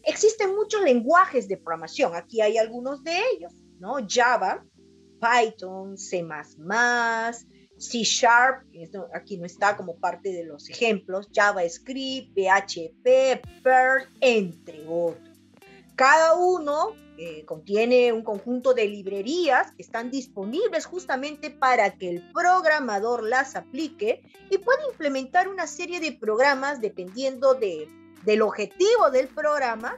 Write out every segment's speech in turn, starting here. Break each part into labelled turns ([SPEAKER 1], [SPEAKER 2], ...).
[SPEAKER 1] Existen muchos lenguajes de programación. Aquí hay algunos de ellos, ¿no? Java, Python, C++, C Sharp, aquí no está como parte de los ejemplos, JavaScript, PHP, Perl, entre otros. Cada uno contiene un conjunto de librerías que están disponibles justamente para que el programador las aplique y pueda implementar una serie de programas dependiendo del objetivo del programa.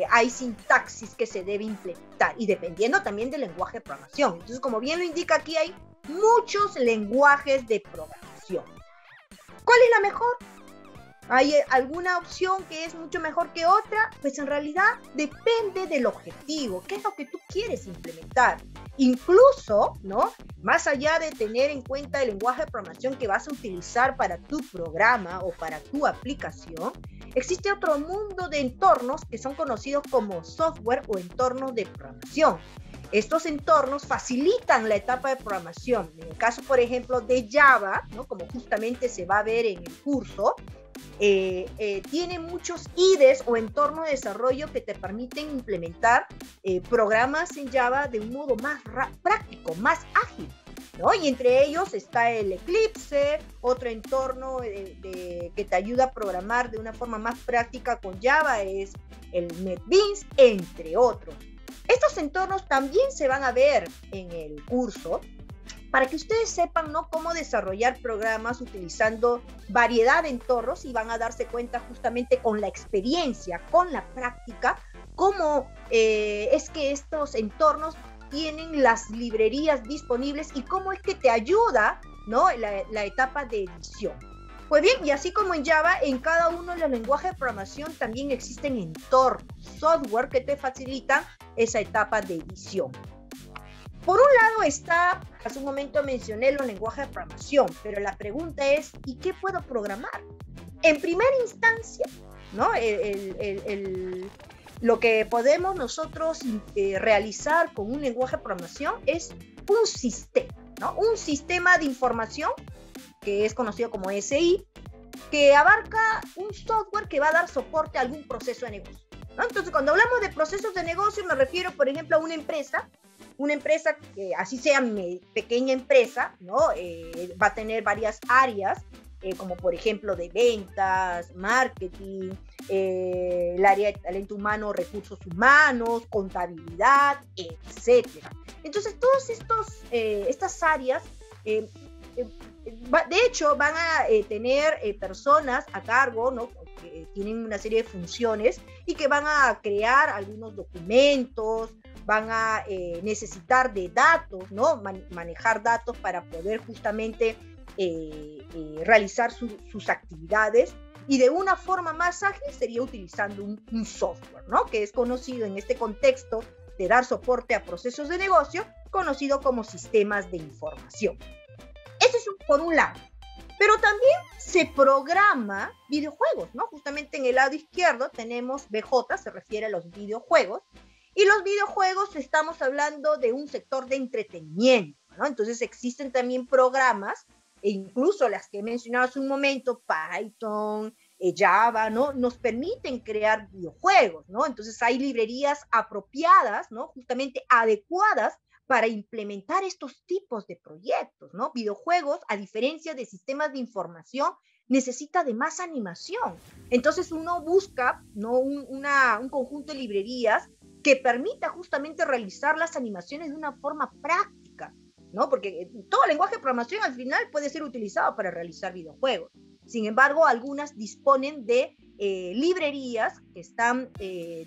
[SPEAKER 1] Hay sintaxis que se debe implementar y dependiendo también del lenguaje de programación. Entonces, como bien lo indica aquí, hay muchos lenguajes de programación. ¿Cuál es la mejor? ¿Hay alguna opción que es mucho mejor que otra? Pues en realidad depende del objetivo, qué es lo que tú quieres implementar. Incluso, ¿no? Más allá de tener en cuenta el lenguaje de programación que vas a utilizar para tu programa o para tu aplicación, existe otro mundo de entornos que son conocidos como software o entornos de programación. Estos entornos facilitan la etapa de programación. En el caso, por ejemplo, de Java, ¿no? Como justamente se va a ver en el curso, tiene muchos IDEs o entornos de desarrollo que te permiten implementar programas en Java de un modo más práctico, más ágil, ¿no? Y entre ellos está el Eclipse, otro entorno que te ayuda a programar de una forma más práctica con Java es el NetBeans, entre otros. Estos entornos también se van a ver en el curso para que ustedes sepan, ¿no?, cómo desarrollar programas utilizando variedad de entornos y van a darse cuenta justamente con la experiencia, con la práctica, cómo es que estos entornos tienen las librerías disponibles y cómo es que te ayuda, ¿no?, la etapa de edición. Pues bien, y así como en Java, en cada uno de los lenguajes de programación también existen entornos, software que te facilitan esa etapa de edición. Por un lado está, hace un momento mencioné los lenguajes de programación, pero la pregunta es, ¿y qué puedo programar? En primera instancia, ¿no?, lo que podemos nosotros realizar con un lenguaje de programación es un sistema, ¿no? Un sistema de información que es conocido como SI, que abarca un software que va a dar soporte a algún proceso de negocio, ¿no? Entonces, cuando hablamos de procesos de negocio, me refiero, por ejemplo, a una empresa que así sea mi pequeña empresa, ¿no? Va a tener varias áreas, como por ejemplo de ventas, marketing, el área de talento humano, recursos humanos, contabilidad, etcétera. Entonces, todas estas áreas, de hecho, van a tener personas a cargo, ¿no?, que tienen una serie de funciones y que van a crear algunos documentos, van a necesitar de datos, ¿no?, manejar datos para poder justamente realizar sus actividades, y de una forma más ágil sería utilizando un software, ¿no?, que es conocido en este contexto de dar soporte a procesos de negocio, conocido como sistemas de información. Eso es por un lado. Pero también se programa videojuegos, ¿no? Justamente en el lado izquierdo tenemos BJ, se refiere a los videojuegos, y los videojuegos estamos hablando de un sector de entretenimiento, ¿no? Entonces existen también programas, e incluso las que he mencionado hace un momento, Python, Java, ¿no?, nos permiten crear videojuegos, ¿no? Entonces hay librerías apropiadas, ¿no?, justamente adecuadas para implementar estos tipos de proyectos, ¿no? Videojuegos, a diferencia de sistemas de información, necesita de más animación. Entonces uno busca, ¿no?, un conjunto de librerías que permita justamente realizar las animaciones de una forma práctica, ¿no? Porque todo lenguaje de programación al final puede ser utilizado para realizar videojuegos. Sin embargo, algunas disponen de librerías que están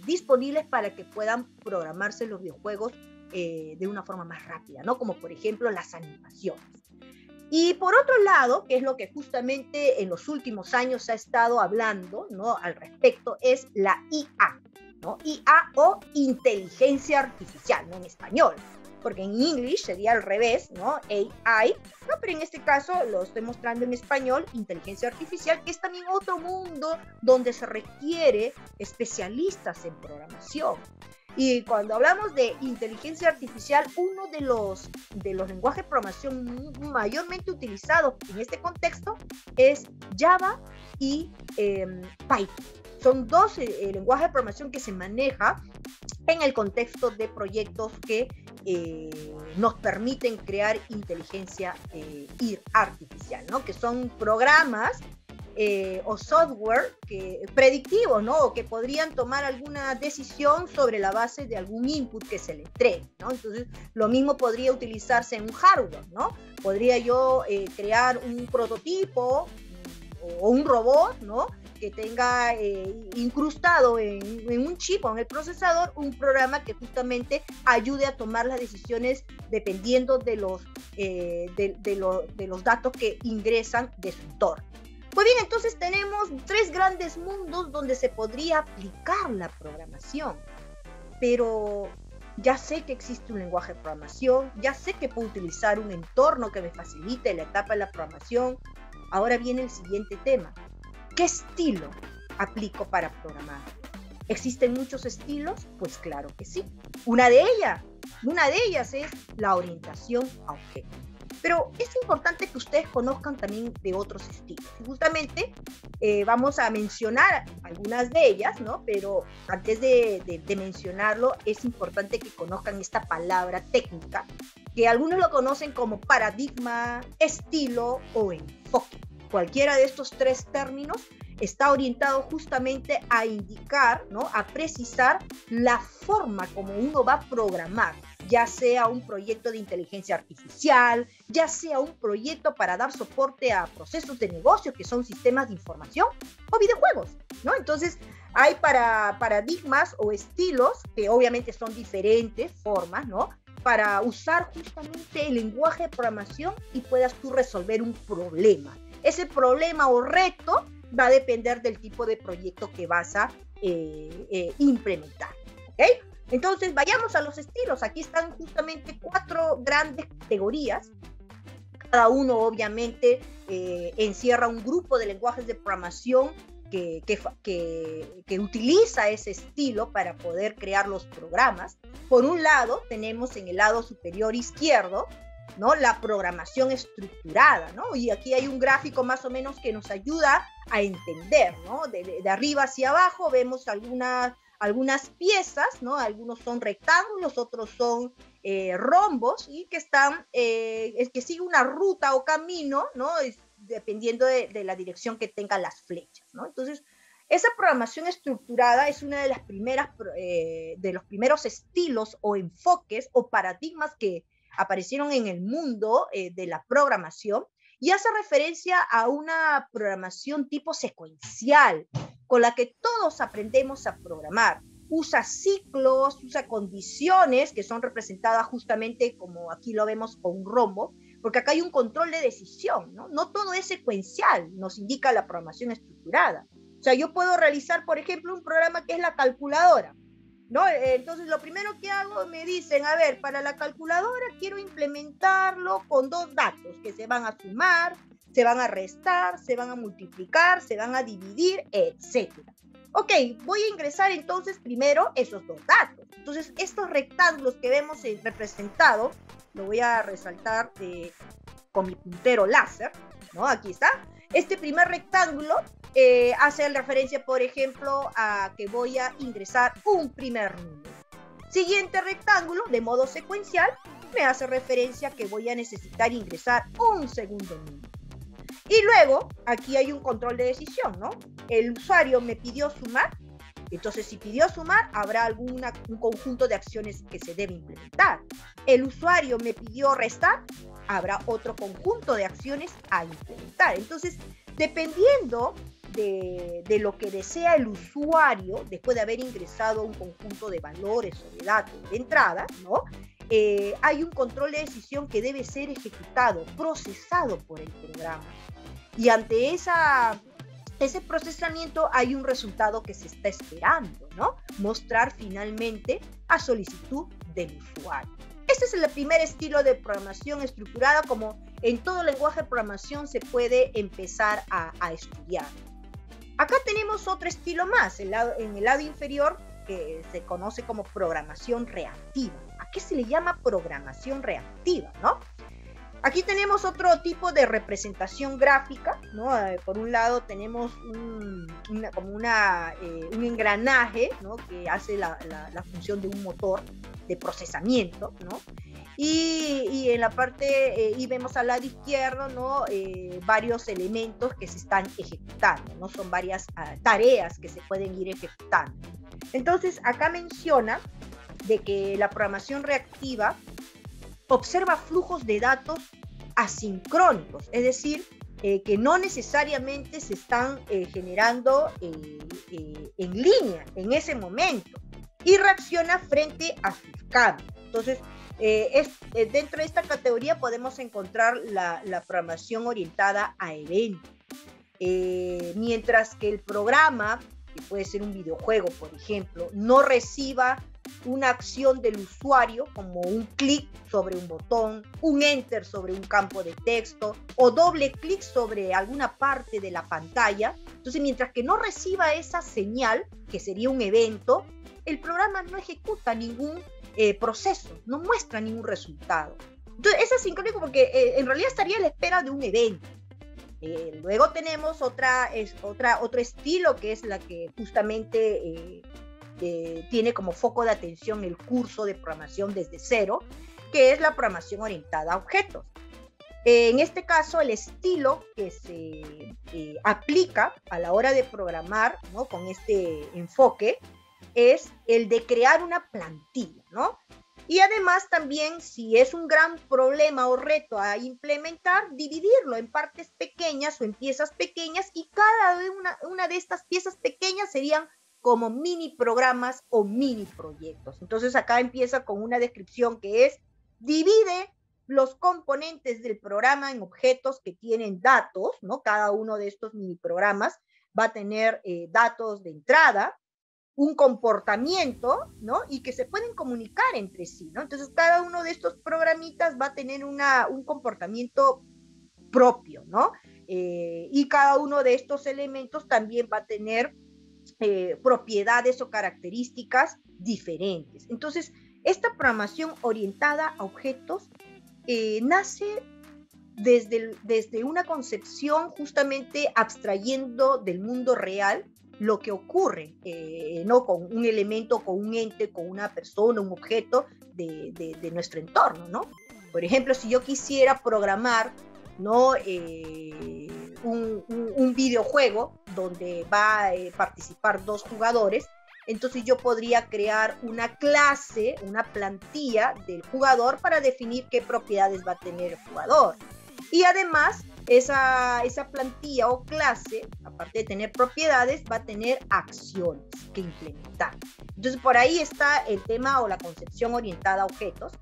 [SPEAKER 1] disponibles para que puedan programarse los videojuegos de una forma más rápida, ¿no? Como por ejemplo las animaciones. Y por otro lado, que es lo que justamente en los últimos años se ha estado hablando, ¿no?, al respecto, es la IA, ¿no? IA o inteligencia artificial, ¿no?, en español, porque en English sería al revés, ¿no?, AI, ¿no? Pero en este caso lo estoy mostrando en español, inteligencia artificial, que es también otro mundo donde se requiere especialistas en programación. Y cuando hablamos de inteligencia artificial, uno de los lenguajes de programación mayormente utilizados en este contexto es Java y Python. son dos lenguajes de programación que se maneja en el contexto de proyectos que nos permiten crear inteligencia artificial, ¿no? Que son programas o software predictivos, ¿no? O que podrían tomar alguna decisión sobre la base de algún input que se le entregue, ¿no? Entonces, lo mismo podría utilizarse en un hardware, ¿no? Podría yo crear un prototipo o un robot, ¿no? Que tenga incrustado en un chip o en el procesador un programa que justamente ayude a tomar las decisiones dependiendo de los datos que ingresan de su entorno. Pues bien, entonces tenemos tres grandes mundos donde se podría aplicar la programación, pero ya sé que existe un lenguaje de programación, ya sé que puedo utilizar un entorno que me facilite la etapa de la programación. Ahora viene el siguiente tema. ¿Qué estilo aplico para programar? ¿Existen muchos estilos? Pues claro que sí. Una de ellas es la orientación a objetos. Pero es importante que ustedes conozcan también de otros estilos. Justamente vamos a mencionar algunas de ellas, ¿no? Pero antes de mencionarlo, es importante que conozcan esta palabra técnica, que algunos lo conocen como paradigma, estilo o enfoque. Cualquiera de estos tres términos está orientado justamente a indicar, ¿no? A precisar la forma como uno va a programar, ya sea un proyecto de inteligencia artificial, ya sea un proyecto para dar soporte a procesos de negocio que son sistemas de información o videojuegos, ¿no? Entonces, hay paradigmas o estilos que obviamente son diferentes formas, ¿no? Para usar justamente el lenguaje de programación y puedas tú resolver un problema. Ese problema o reto va a depender del tipo de proyecto que vas a implementar, ¿ok? Entonces, vayamos a los estilos. Aquí están justamente 4 grandes categorías. Cada uno, obviamente, encierra un grupo de lenguajes de programación que utiliza ese estilo para poder crear los programas. Por un lado, tenemos en el lado superior izquierdo, ¿no? La programación estructurada, ¿no? Y aquí hay un gráfico más o menos que nos ayuda a entender, ¿no? De arriba hacia abajo vemos algunas piezas, ¿no? Algunos son rectángulos, otros son rombos y que están, que sigue una ruta o camino, ¿no? Dependiendo de la dirección que tengan las flechas, ¿no? Entonces, esa programación estructurada es una de las primeras, de los primeros estilos o enfoques o paradigmas que aparecieron en el mundo de la programación y hace referencia a una programación tipo secuencial con la que todos aprendemos a programar. Usa ciclos, usa condiciones que son representadas justamente como aquí lo vemos con un rombo, porque acá hay un control de decisión, ¿no? No todo es secuencial, nos indica la programación estructurada. O sea, yo puedo realizar, por ejemplo, un programa que es la calculadora, ¿no? Entonces, lo primero que hago, me dicen, a ver, para la calculadora quiero implementarlo con 2 datos que se van a sumar, se van a restar, se van a multiplicar, se van a dividir, etc. Ok, voy a ingresar entonces primero esos 2 datos. Entonces, estos rectángulos que vemos representados, lo voy a resaltar con mi puntero láser, ¿no? Aquí está. Este primer rectángulo hace referencia, por ejemplo, a que voy a ingresar un primer número. Siguiente rectángulo, de modo secuencial, me hace referencia a que voy a necesitar ingresar un segundo número. Y luego, aquí hay un control de decisión, ¿no? El usuario me pidió sumar, entonces si pidió sumar, habrá un conjunto de acciones que se debe implementar. El usuario me pidió restar, habrá otro conjunto de acciones a implementar. Entonces, dependiendo de lo que desea el usuario, después de haber ingresado un conjunto de valores o de datos de entrada, ¿no? Hay un control de decisión que debe ser ejecutado, procesado por el programa. Y ante ese procesamiento hay un resultado que se está esperando, ¿no? Mostrar finalmente a solicitud del usuario. Este es el primer estilo de programación estructurada, como en todo lenguaje de programación se puede empezar a estudiar. Acá tenemos otro estilo más, en el lado inferior, que se conoce como programación reactiva. ¿A qué se le llama programación reactiva, no? Aquí tenemos otro tipo de representación gráfica, ¿no? Por un lado tenemos un engranaje, ¿no? Que hace la función de un motor de procesamiento, ¿no? Y en la parte, y vemos al lado izquierdo, ¿no? Varios elementos que se están ejecutando, ¿no? Son varias tareas que se pueden ir ejecutando. Entonces, acá menciona de que la programación reactiva observa flujos de datos asincrónicos, es decir, que no necesariamente se están generando en línea en ese momento, y reacciona frente a sus cambios. Entonces, dentro de esta categoría podemos encontrar la programación orientada a eventos, mientras que el programa, que puede ser un videojuego, por ejemplo, no reciba una acción del usuario como un clic sobre un botón, un enter sobre un campo de texto o doble clic sobre alguna parte de la pantalla. Entonces, mientras que no reciba esa señal, que sería un evento, el programa no ejecuta ningún proceso, no muestra ningún resultado. Entonces, es asincrónico porque en realidad estaría a la espera de un evento. Luego tenemos otro estilo, que es la que justamente tiene como foco de atención el curso de programación desde cero, que es la programación orientada a objetos. En este caso, el estilo que se aplica a la hora de programar, ¿no? Con este enfoque, es el de crear una plantilla, ¿no? Y además también, si es un gran problema o reto a implementar, dividirlo en partes pequeñas o en piezas pequeñas, y cada una de estas piezas pequeñas serían como mini programas o mini proyectos. Entonces acá empieza con una descripción que es: divide los componentes del programa en objetos que tienen datos, ¿no? Cada uno de estos mini programas va a tener datos de entrada, un comportamiento, ¿no? Y que se pueden comunicar entre sí, ¿no? Entonces cada uno de estos programitas va a tener un comportamiento propio, ¿no? Y cada uno de estos elementos también va a tener propiedades o características diferentes. Entonces, esta programación orientada a objetos nace desde una concepción justamente abstrayendo del mundo real lo que ocurre, ¿no? Con un elemento, con un ente, con una persona, un objeto de nuestro entorno, ¿no? Por ejemplo, si yo quisiera programar, ¿no? Un videojuego donde va a participar 2 jugadores, entonces yo podría crear una clase, una plantilla del jugador para definir qué propiedades va a tener el jugador. Y además, esa plantilla o clase, aparte de tener propiedades, va a tener acciones que implementar. Entonces, por ahí está el tema o la concepción orientada a objetos.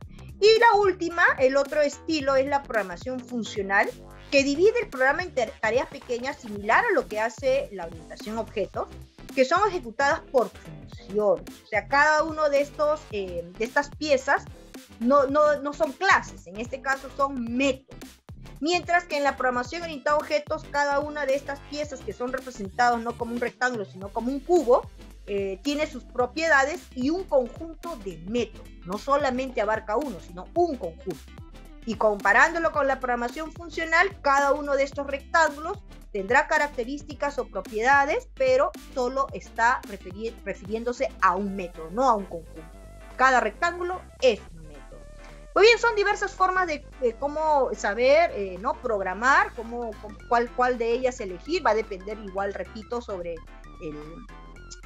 [SPEAKER 1] Y la última, el otro estilo, es la programación funcional, que divide el programa en tareas pequeñas, similar a lo que hace la orientación a objetos, que son ejecutadas por función. O sea, cada uno de estas piezas no son clases, en este caso son métodos. Mientras que en la programación orientada a objetos, cada una de estas piezas, que son representadas no como un rectángulo, sino como un cubo, tiene sus propiedades y un conjunto de métodos. No solamente abarca uno, sino un conjunto. Y comparándolo con la programación funcional, cada uno de estos rectángulos tendrá características o propiedades, pero solo está refiriéndose a un método, no a un conjunto. Cada rectángulo es un método. Muy bien, son diversas formas de cómo saber, ¿no? Programar, cuál de ellas elegir. Va a depender, igual, repito, sobre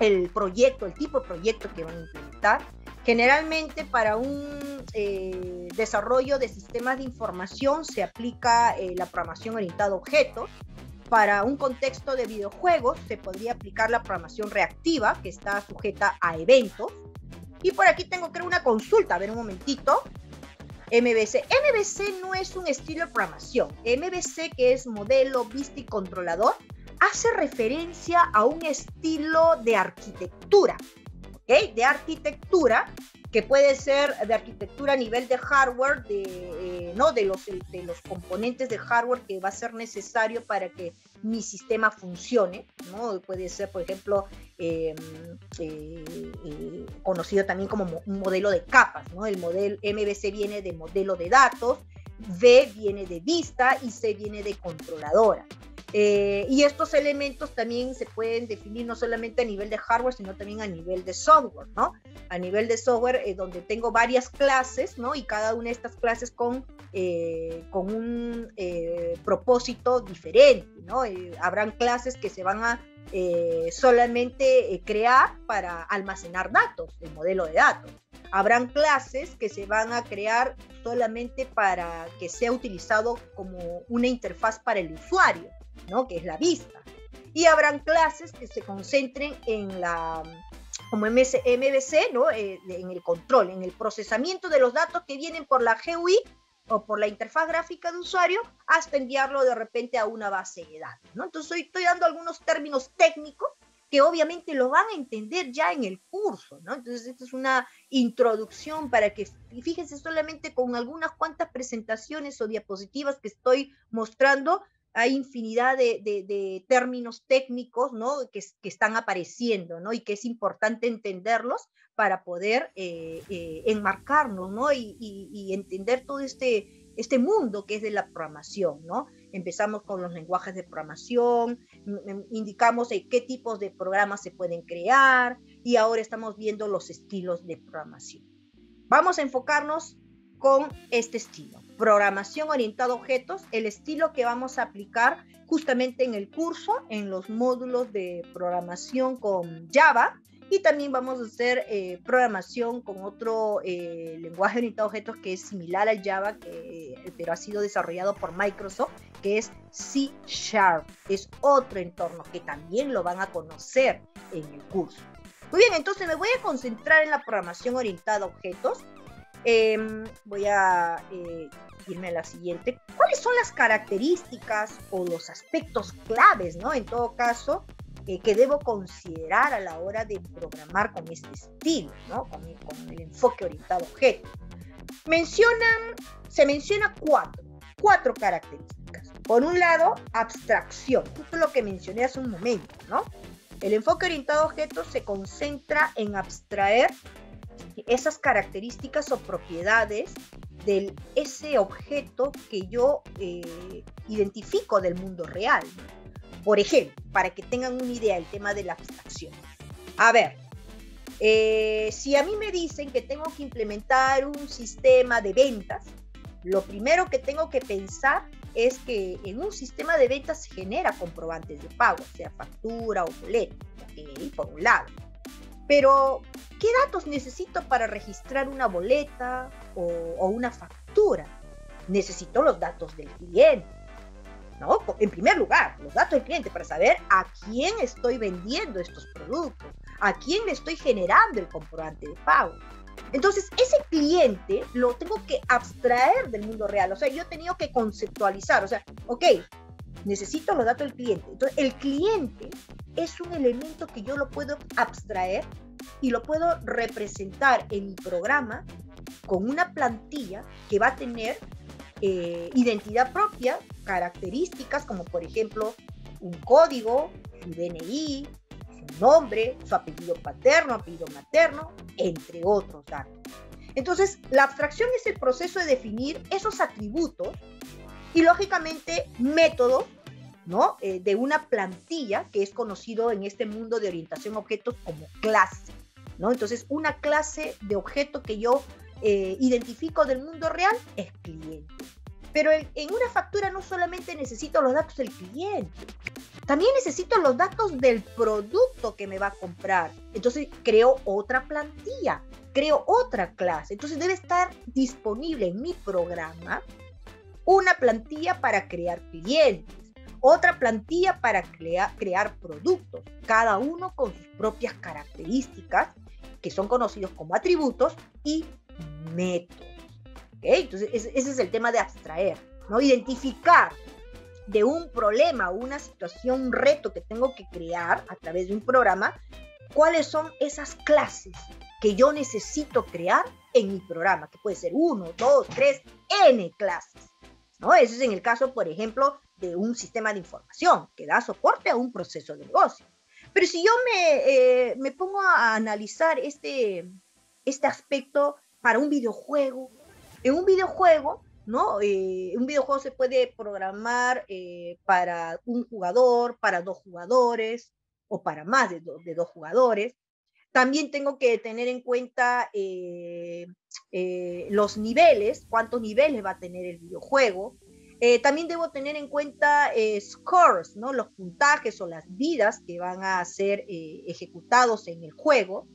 [SPEAKER 1] el proyecto, el tipo de proyecto que van a implementar. Generalmente, para un desarrollo de sistemas de información se aplica la programación orientada a objetos. Para un contexto de videojuegos se podría aplicar la programación reactiva, que está sujeta a eventos. Y por aquí tengo, creo, una consulta. A ver, un momentito. MVC. MVC no es un estilo de programación. MVC, que es modelo, vista y controlador, hace referencia a un estilo de arquitectura, ¿ok? De arquitectura, que puede ser de arquitectura a nivel de hardware, ¿no? de los componentes de hardware que va a ser necesario para que mi sistema funcione, ¿no? Puede ser, por ejemplo, conocido también como un modelo de capas, ¿no? El modelo MVC viene de modelo de datos, V viene de vista y C viene de controladora. Y estos elementos también se pueden definir no solamente a nivel de hardware, sino también a nivel de software, ¿no? A nivel de software, donde tengo varias clases, ¿no? Y cada una de estas clases con un propósito diferente, ¿no? Habrán clases que se van a solamente crear para almacenar datos, el modelo de datos. Habrán clases que se van a crear solamente para que sea utilizado como una interfaz para el usuario, ¿no? Que es la vista. Y habrán clases que se concentren en la, como MVC, ¿no? En el control, en el procesamiento de los datos que vienen por la GUI o por la interfaz gráfica de usuario hasta enviarlo de repente a una base de datos, ¿no? Entonces estoy dando algunos términos técnicos que obviamente lo van a entender ya en el curso, ¿no? Entonces, esta es una introducción para que, fíjense, solamente con algunas cuantas presentaciones o diapositivas que estoy mostrando, hay infinidad de términos técnicos, ¿no? Que están apareciendo, ¿no? Y que es importante entenderlos para poder enmarcarnos, ¿no? Y entender todo este mundo que es de la programación, ¿no? Empezamos con los lenguajes de programación, indicamos qué tipos de programas se pueden crear y ahora estamos viendo los estilos de programación. Vamos a enfocarnos con este estilo, programación orientada a objetos, el estilo que vamos a aplicar justamente en el curso, en los módulos de programación con Java, y también vamos a hacer programación con otro lenguaje orientado a objetos que es similar al Java, pero ha sido desarrollado por Microsoft, que es C#. Es otro entorno que también lo van a conocer en el curso. Muy bien, entonces me voy a concentrar en la programación orientada a objetos. Voy a irme a la siguiente. ¿Cuáles son las características o los aspectos claves, ¿no? En todo caso, que debo considerar a la hora de programar con este estilo, ¿no? Con el enfoque orientado a objetos. Se menciona cuatro características. Por un lado, abstracción, justo lo que mencioné hace un momento, ¿no? El enfoque orientado a objetos se concentra en abstraer esas características o propiedades de ese objeto que yo identifico del mundo real. Por ejemplo, para que tengan una idea del tema de la abstracción. A ver, si a mí me dicen que tengo que implementar un sistema de ventas, lo primero que tengo que pensar es que en un sistema de ventas se genera comprobantes de pago, sea factura o boleto, por un lado. Pero, ¿qué datos necesito para registrar una boleta o una factura? Necesito los datos del cliente, ¿no? En primer lugar, los datos del cliente para saber a quién estoy vendiendo estos productos, a quién le estoy generando el comprobante de pago. Entonces, ese cliente lo tengo que abstraer del mundo real. O sea, yo he tenido que conceptualizar. O sea, ok, necesito los datos del cliente. Entonces, el cliente es un elemento que yo lo puedo abstraer y lo puedo representar en mi programa con una plantilla que va a tener identidad propia, características como por ejemplo un código, su DNI, su nombre, su apellido paterno, apellido materno, entre otros datos. Entonces, la abstracción es el proceso de definir esos atributos y lógicamente métodos, ¿no? De una plantilla que es conocido en este mundo de orientación a objetos como clase, ¿no? Entonces, una clase de objeto que yo identifico del mundo real es cliente. Pero en una factura no solamente necesito los datos del cliente, también necesito los datos del producto que me va a comprar. Entonces creo otra plantilla, creo otra clase. Entonces debe estar disponible en mi programa una plantilla para crear clientes, otra plantilla para crear productos, cada uno con sus propias características que son conocidos como atributos y métodos. ¿Okay? Entonces ese es el tema de abstraer, ¿no? Identificar de un problema, una situación, un reto que tengo que crear a través de un programa, cuáles son esas clases que yo necesito crear en mi programa, que puede ser 1, 2, 3, N clases, ¿no? Ese es en el caso, por ejemplo, de un sistema de información que da soporte a un proceso de negocio. Pero si yo me pongo a analizar este aspecto para un videojuego, en un videojuego ¿no? Un videojuego se puede programar para un jugador, para dos jugadores o para más de dos jugadores. También tengo que tener en cuenta los niveles, cuántos niveles va a tener el videojuego. También debo tener en cuenta scores, ¿no? Los puntajes o las vidas que van a ser ejecutados en el juego.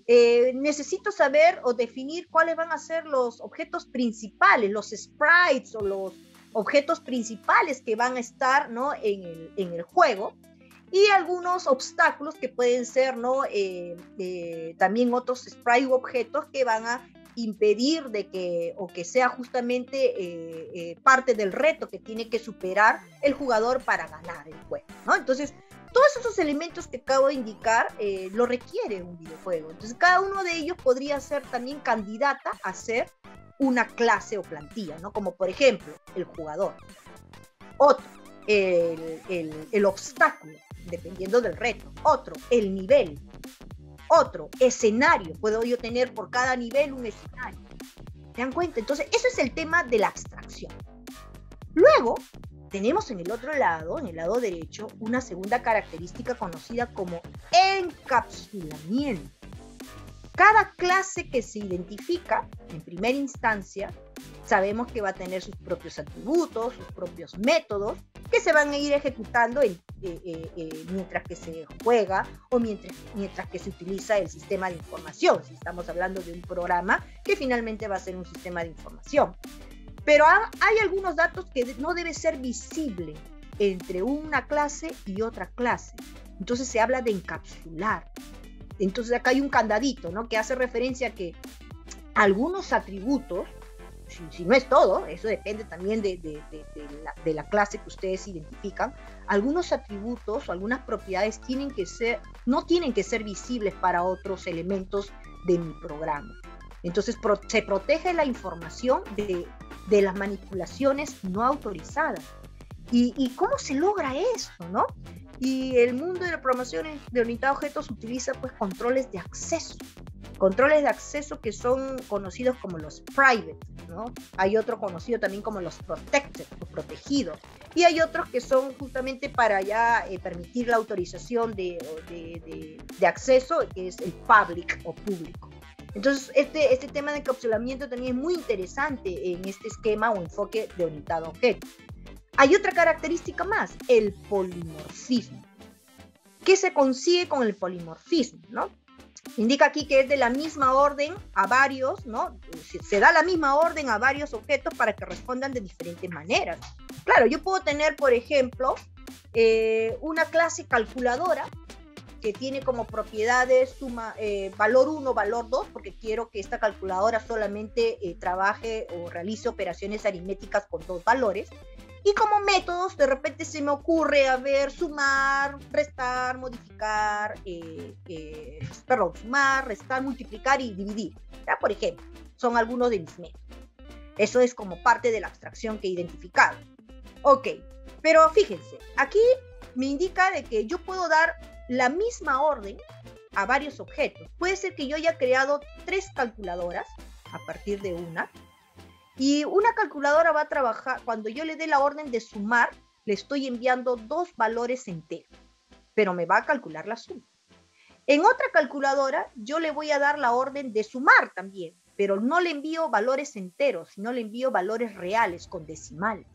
[SPEAKER 1] Necesito saber o definir cuáles van a ser los objetos principales, los sprites o los objetos principales que van a estar, ¿no? en el juego. Y algunos obstáculos que pueden ser, ¿no? También otros sprites u objetos que van a impedir de que, o que sea justamente parte del reto que tiene que superar el jugador para ganar el juego, ¿no? Entonces, todos esos elementos que acabo de indicar lo requiere un videojuego. Entonces, cada uno de ellos podría ser también candidata a ser una clase o plantilla, ¿no? Como por ejemplo, el jugador. Otro, el obstáculo, dependiendo del reto. Otro, el nivel. Otro, escenario. Puedo yo tener por cada nivel un escenario. ¿Se dan cuenta? Entonces, eso es el tema de la abstracción. Luego, tenemos en el otro lado, en el lado derecho, una segunda característica conocida como encapsulamiento. Cada clase que se identifica, en primera instancia, sabemos que va a tener sus propios atributos, sus propios métodos, que se van a ir ejecutando mientras que se juega o mientras que se utiliza el sistema de información, si estamos hablando de un programa que finalmente va a ser un sistema de información. Pero hay algunos datos que no debe ser visible entre una clase y otra clase. Entonces se habla de encapsular. Entonces acá hay un candadito, ¿no? Que hace referencia a que algunos atributos, si no es todo, eso depende también de la clase que ustedes identifican, algunos atributos o algunas propiedades no tienen que ser visibles para otros elementos de mi programa. Entonces se protege la información de las manipulaciones no autorizadas. ¿Y cómo se logra esto, no? Y el mundo de la programación de orientada a objetos utiliza pues controles de acceso que son conocidos como los private, ¿no? Hay otro conocido también como los protected, los protegidos, y hay otros que son justamente para ya permitir la autorización de acceso, que es el public o público. Entonces, este tema de encapsulamiento también es muy interesante en este esquema o enfoque de orientado a objetos. Hay otra característica más, el polimorfismo. ¿Qué se consigue con el polimorfismo, no? Indica aquí que es de la misma orden a varios, ¿no? Se da la misma orden a varios objetos para que respondan de diferentes maneras. Claro, yo puedo tener, por ejemplo, una clase calculadora que tiene como propiedades valor 1, valor 2, porque quiero que esta calculadora solamente trabaje o realice operaciones aritméticas con dos valores. Y como métodos, de repente se me ocurre, sumar, restar, modificar, sumar, restar, multiplicar y dividir. ¿Ya? Por ejemplo, son algunos de mis métodos. Eso es como parte de la abstracción que he identificado. Ok, pero fíjense, aquí me indica de que yo puedo dar la misma orden a varios objetos. Puede ser que yo haya creado 3 calculadoras a partir de una. Y una calculadora va a trabajar, cuando yo le dé la orden de sumar, le estoy enviando 2 valores enteros, pero me va a calcular la suma. En otra calculadora, yo le voy a dar la orden de sumar también, pero no le envío valores enteros, sino le envío valores reales con decimales.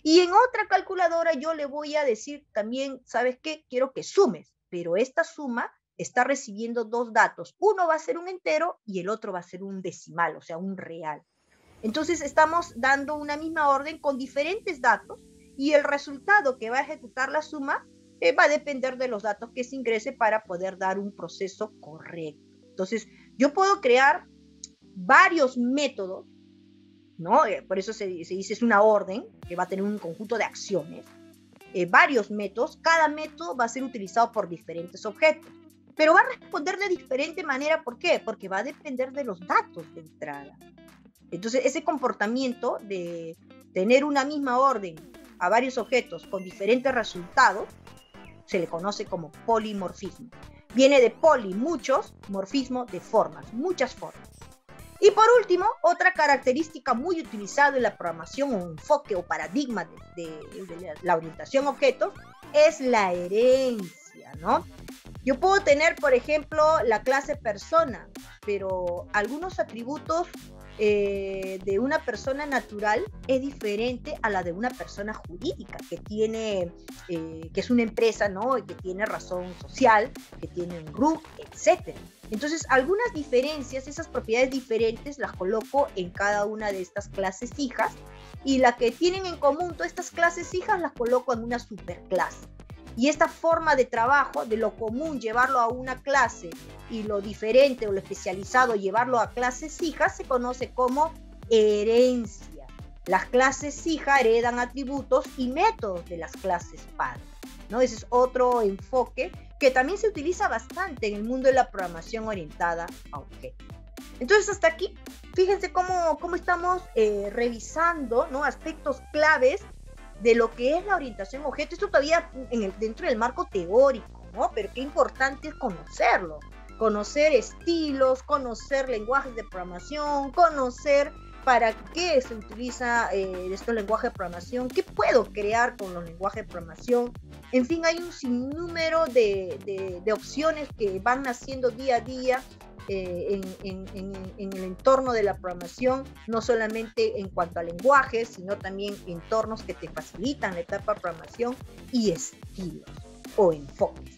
[SPEAKER 1] Y en otra calculadora yo le voy a decir también, ¿sabes qué? Quiero que sumes, pero esta suma está recibiendo 2 datos. Uno va a ser un entero y el otro va a ser un decimal, o sea, un real. Entonces estamos dando una misma orden con diferentes datos y el resultado que va a ejecutar la suma va a depender de los datos que se ingrese para poder dar un proceso correcto. Entonces, yo puedo crear varios métodos, ¿no? Por eso se dice es una orden que va a tener un conjunto de acciones, varios métodos. Cada método va a ser utilizado por diferentes objetos, pero va a responder de diferente manera. ¿Por qué? Porque va a depender de los datos de entrada. Entonces, ese comportamiento de tener una misma orden a varios objetos con diferentes resultados se le conoce como polimorfismo. Viene de poli, muchos, morfismo de formas, muchas formas. Y por último, otra característica muy utilizada en la programación o enfoque o paradigma de la orientación a objetos es la herencia, ¿no? Yo puedo tener, por ejemplo, la clase persona, pero algunos atributos de una persona natural es diferente a la de una persona jurídica que tiene, que es una empresa, ¿no? Que tiene razón social, que tiene un RUC, etcétera. Entonces, algunas diferencias, esas propiedades diferentes, las coloco en cada una de estas clases hijas, y la que tienen en común todas estas clases hijas las coloco en una superclase. Y esta forma de trabajo, de lo común llevarlo a una clase y lo diferente o lo especializado llevarlo a clases hijas, se conoce como herencia. Las clases hija heredan atributos y métodos de las clases padre, ¿no? Ese es otro enfoque que también se utiliza bastante en el mundo de la programación orientada a objetos. Entonces, hasta aquí, fíjense cómo estamos revisando, ¿no? Aspectos claves de lo que es la orientación a objetos. Esto todavía dentro del marco teórico, ¿no? Pero qué importante es conocerlo, conocer estilos, conocer lenguajes de programación, conocer para qué se utiliza estos lenguajes de programación, qué puedo crear con los lenguajes de programación. En fin, hay un sinnúmero de opciones que van naciendo día a día en el entorno de la programación, no solamente en cuanto a lenguajes, sino también entornos que te facilitan la etapa de programación y estilos o enfoques.